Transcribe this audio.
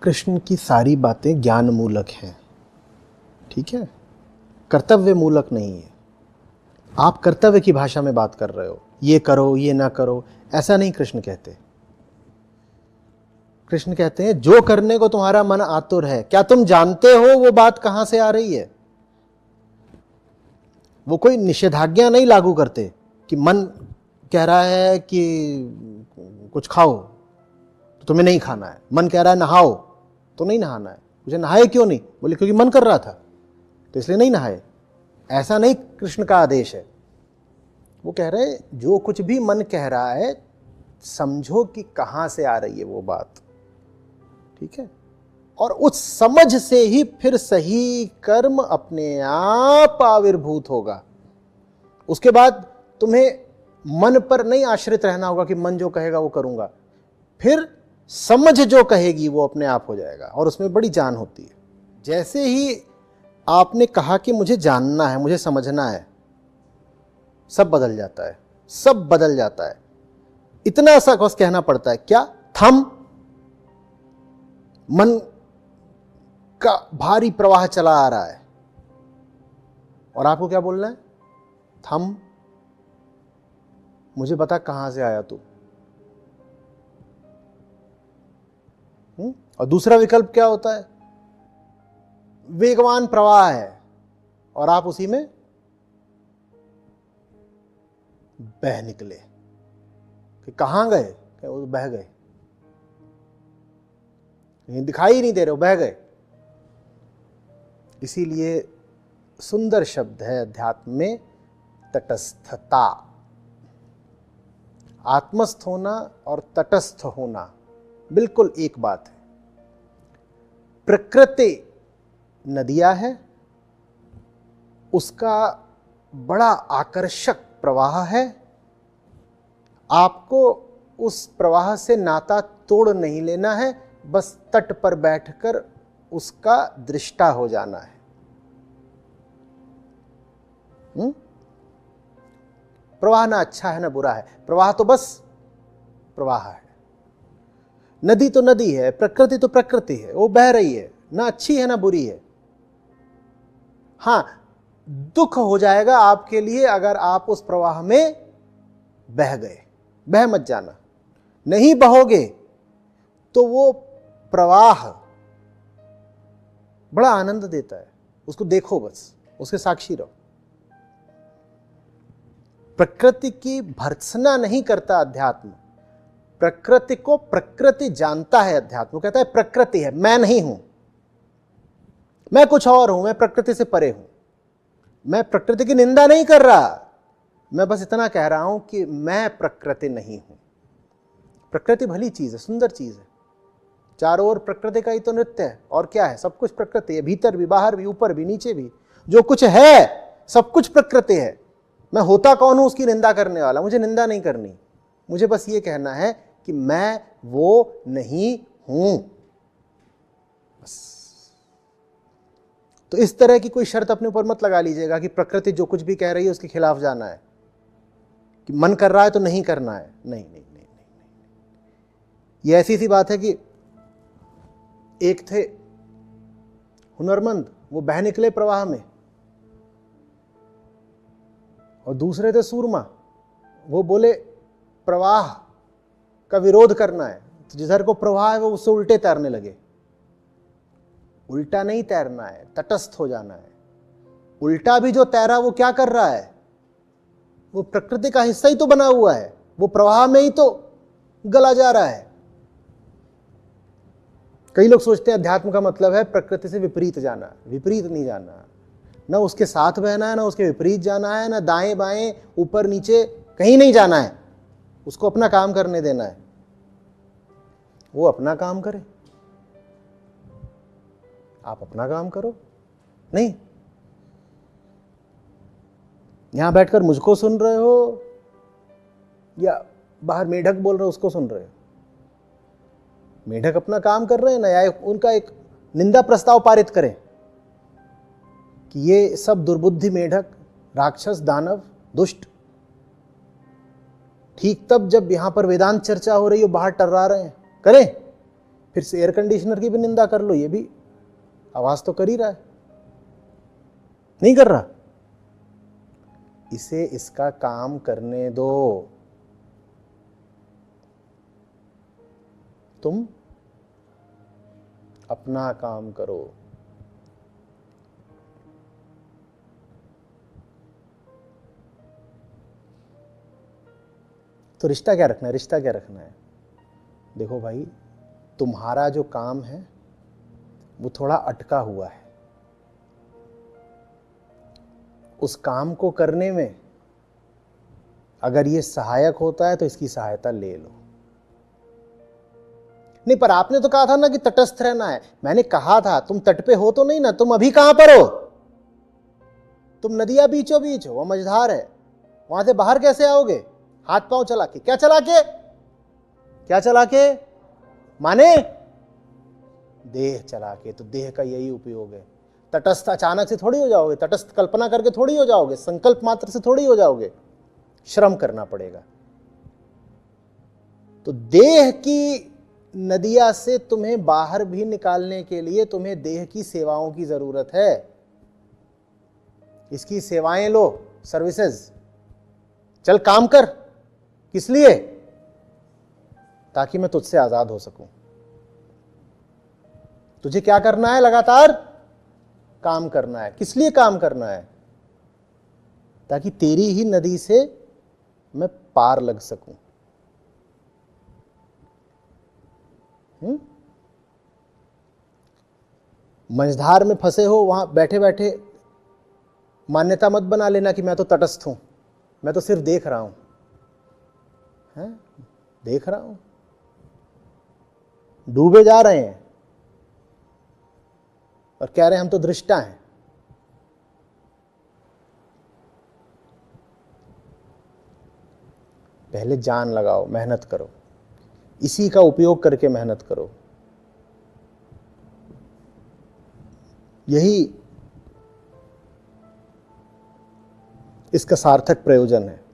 कृष्ण की सारी बातें ज्ञान मूलक हैं, ठीक है, कर्तव्य मूलक नहीं है। आप कर्तव्य की भाषा में बात कर रहे हो, ये करो ये ना करो, ऐसा नहीं कृष्ण कहते। कृष्ण कहते हैं जो करने को तुम्हारा मन आतुर है, क्या तुम जानते हो वो बात कहां से आ रही है? वो कोई निषेधाज्ञा नहीं लागू करते कि मन कह रहा है कि कुछ खाओ तो तुम्हें नहीं खाना है, मन कह रहा है नहाओ तो नहीं नहाना है। मुझे नहाए क्यों नहीं? बोले क्योंकि मन कर रहा था तो इसलिए नहीं नहाए। ऐसा नहीं कृष्ण का आदेश है। वो कह रहे हैं जो कुछ भी मन कह रहा है समझो कि कहां से आ रही है वो बात, ठीक है, और उस समझ से ही फिर सही कर्म अपने आप आविर्भूत होगा। उसके बाद तुम्हें मन पर नहीं आश्रित रहना होगा कि मन जो कहेगा वो करूंगा, फिर समझ जो कहेगी वो अपने आप हो जाएगा और उसमें बड़ी जान होती है। जैसे ही आपने कहा कि मुझे जानना है, मुझे समझना है, सब बदल जाता है, सब बदल जाता है। इतना सा बस कहना पड़ता है, क्या? थम। मन का भारी प्रवाह चला आ रहा है और आपको क्या बोलना है? थम, मुझे बता कहां से आया तू। और दूसरा विकल्प क्या होता है? वेगवान प्रवाह है और आप उसी में बह निकले। कि कहां गए? वो बह गए, दिखाई नहीं दे रहे हो, बह गए। इसीलिए सुंदर शब्द है अध्यात्म में तटस्थता। आत्मस्थ होना और तटस्थ होना बिल्कुल एक बात है। प्रकृति नदियां है, उसका बड़ा आकर्षक प्रवाह है। आपको उस प्रवाह से नाता तोड़ नहीं लेना है, बस तट पर बैठकर उसका दृष्टा हो जाना है। प्रवाह ना अच्छा है ना बुरा है, प्रवाह तो बस प्रवाह है। नदी तो नदी है, प्रकृति तो प्रकृति है, वो बह रही है, ना अच्छी है ना बुरी है। हां, दुख हो जाएगा आपके लिए अगर आप उस प्रवाह में बह गए। बह मत जाना, नहीं बहोगे तो वो प्रवाह बड़ा आनंद देता है, उसको देखो, बस उसके साक्षी रहो। प्रकृति की भर्त्सना नहीं करता अध्यात्म, प्रकृति को प्रकृति जानता है अध्यात्म। कहता है प्रकृति है, मैं नहीं हूं, मैं कुछ और हूं, मैं प्रकृति से परे हूं। मैं प्रकृति की निंदा नहीं कर रहा, मैं बस इतना कह रहा हूं कि मैं प्रकृति नहीं हूं। प्रकृति भली चीज है, सुंदर चीज है, चारों ओर प्रकृति का ही तो नृत्य है। और क्या है? सब कुछ प्रकृति है, भीतर भी, बाहर भी, ऊपर भी, नीचे भी, जो कुछ है सब कुछ प्रकृति है। मैं होता कौन हूं उसकी निंदा करने वाला? मुझे निंदा नहीं करनी, मुझे बस ये कहना है कि मैं वो नहीं हूं, बस। तो इस तरह की कोई शर्त अपने ऊपर मत लगा लीजिएगा कि प्रकृति जो कुछ भी कह रही है उसके खिलाफ जाना है, कि मन कर रहा है तो नहीं करना है। नहीं नहीं नहीं नहीं, नहीं। ये ऐसी सी बात है कि एक थे हुनरमंद, वो बह निकले प्रवाह में, और दूसरे थे सूरमा, वो बोले प्रवाह का विरोध करना है, तो जिधर को प्रवाह है वो उससे उल्टे तैरने लगे। उल्टा नहीं तैरना है, तटस्थ हो जाना है। उल्टा भी जो तैरा वो क्या कर रहा है? वो प्रकृति का हिस्सा ही तो बना हुआ है, वो प्रवाह में ही तो गला जा रहा है। कई लोग सोचते हैं अध्यात्म का मतलब है प्रकृति से विपरीत जाना। विपरीत नहीं जाना, ना उसके साथ बहना है, ना उसके विपरीत जाना है, ना दाएं बाएं ऊपर नीचे कहीं नहीं जाना है। उसको अपना काम करने देना है, वो अपना काम करे, आप अपना काम करो। नहीं, यहां बैठकर मुझको सुन रहे हो या बाहर मेढक बोल रहे हो उसको सुन रहे हो? मेढक अपना काम कर रहे हैं ना, या उनका एक निंदा प्रस्ताव पारित करें कि ये सब दुर्बुद्धि मेढक, राक्षस, दानव, दुष्ट। ठीक तब जब यहां पर वेदांत चर्चा हो रही हो बाहर टर्रा रहे हैं, करें? फिर से एयर कंडीशनर की भी निंदा कर लो, ये भी आवाज तो कर ही रहा है, नहीं कर रहा? इसे इसका काम करने दो। तुम अपना काम करो। तो रिश्ता क्या रखना है? रिश्ता क्या रखना है? देखो भाई, तुम्हारा जो काम है वो थोड़ा अटका हुआ है। उस काम को करने में अगर ये सहायक होता है तो इसकी सहायता ले लो। नहीं, पर आपने तो कहा था ना कि तटस्थ रहना है। मैंने कहा था, तुम तट पे हो तो नहीं ना? तुम अभी कहां पर हो? तुम नदियां बीचों बीच हो, वह मझधार है, वहां से बाहर कैसे आओगे? हाथ पांव चला के। क्या चला के? क्या चला के? माने देह चला के। तो देह का यही उपयोग है। तटस्थ अचानक से थोड़ी हो जाओगे, तटस्थ कल्पना करके थोड़ी हो जाओगे, संकल्प मात्र से थोड़ी हो जाओगे, श्रम करना पड़ेगा। तो देह की नदिया से तुम्हें बाहर भी निकालने के लिए तुम्हें देह की सेवाओं की जरूरत है। इसकी सेवाएं लो, सर्विसेज। चल काम कर। किस लिए? ताकि मैं तुझसे आजाद हो सकूं। तुझे क्या करना है? लगातार काम करना है। किस लिए काम करना है? ताकि तेरी ही नदी से मैं पार लग सकूं। मझधार में फंसे हो, वहां बैठे बैठे मान्यता मत बना लेना कि मैं तो तटस्थ हूं, मैं तो सिर्फ देख रहा हूं। हैं? देख रहा हूं, डूबे जा रहे हैं और कह रहे हैं हम तो दृष्टा हैं। पहले जान लगाओ, मेहनत करो, इसी का उपयोग करके मेहनत करो। यही इसका सार्थक प्रयोजन है।